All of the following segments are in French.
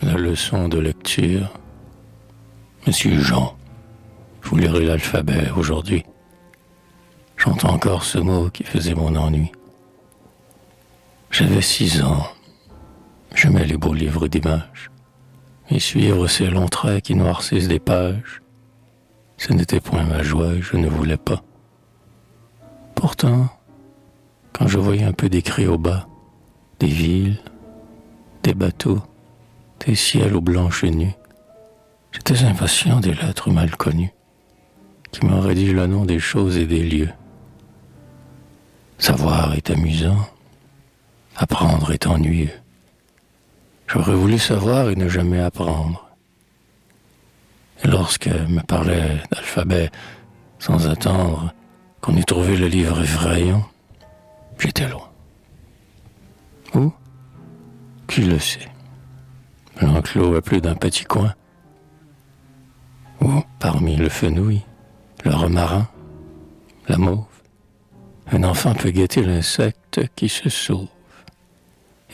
La leçon de lecture. Monsieur Jean, vous lirez l'alphabet aujourd'hui. J'entends encore ce mot qui faisait mon ennui. J'avais 6 ans. J'aimais les beaux livres d'images. Et suivre ces longs traits qui noircissent des pages, ce n'était point ma joie et je ne voulais pas. Pourtant, quand je voyais un peu d'écrit au bas, des villes, des bateaux, des ciels aux blanches nues, j'étais impatient des lettres mal connues, qui m'auraient dit le nom des choses et des lieux. Savoir est amusant, apprendre est ennuyeux. J'aurais voulu savoir et ne jamais apprendre. Et lorsqu'elle me parlait d'alphabet, sans attendre qu'on eût trouvé le livre effrayant, j'étais loin. Où? Qui le sait? L'enclos à plus d'un petit coin. Ou parmi le fenouil, le romarin, la mauve, un enfant peut guetter l'insecte qui se sauve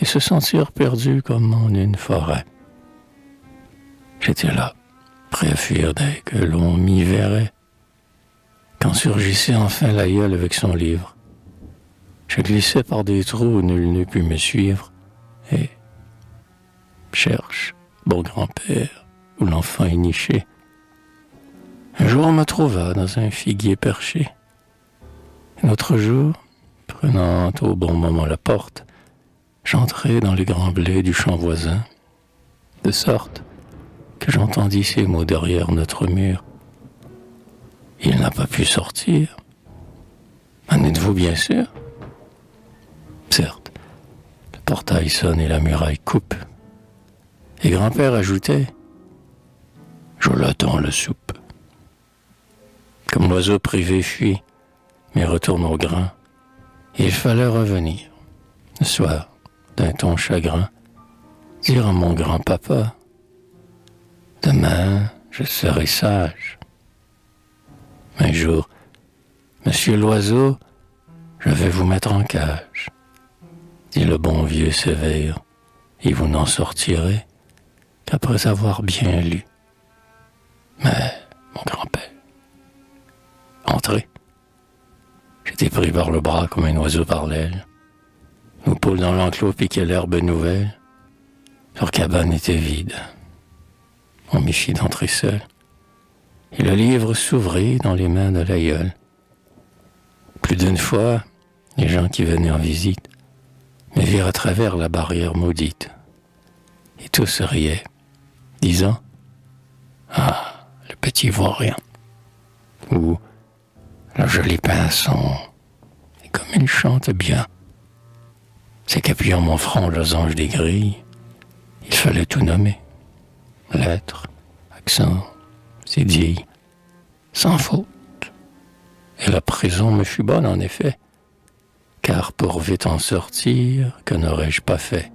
et se sentir perdu comme en une forêt. J'étais là, prêt à fuir dès que l'on m'y verrait. Quand surgissait enfin l'aïeul avec son livre, je glissais par des trous où nul ne put me suivre et cherche, bon grand-père, où l'enfant est niché. Un jour on me trouva dans un figuier perché. Un autre jour, prenant au bon moment la porte, j'entrai dans les grands blés du champ voisin, de sorte que j'entendis ces mots derrière notre mur. Il n'a pas pu sortir. En êtes-vous bien sûr? Certes, le portail sonne et la muraille coupe. Et grand-père ajoutait: je l'attends la soupe. Comme l'oiseau privé fuit, mais retourne au grain, il fallait revenir. Le soir, d'un ton chagrin, dire à mon grand-papa: demain, je serai sage. Un jour, monsieur l'oiseau, je vais vous mettre en cage, dit le bon vieux sévère, et vous n'en sortirez qu'après avoir bien lu. Mais, mon grand-père, entrez. J'étais pris par le bras comme un oiseau par l'aile. Nos poules dans l'enclos piquaient l'herbe nouvelle. Leur cabane était vide. On m'y fit d'entrer seul. Et le livre s'ouvrit dans les mains de l'aïeul. Plus d'une fois, les gens qui venaient en visite me virent à travers la barrière maudite. Et tous riaient, disant: ah, le petit vaurien. Ou le joli pinson. Et comme il chante bien. C'est qu'appuyant mon front losange des grilles, il fallait tout nommer. Lettres, accents, cédilles, sans faute. Et la prison me fut bonne en effet, car pour vite en sortir, que n'aurais-je pas fait?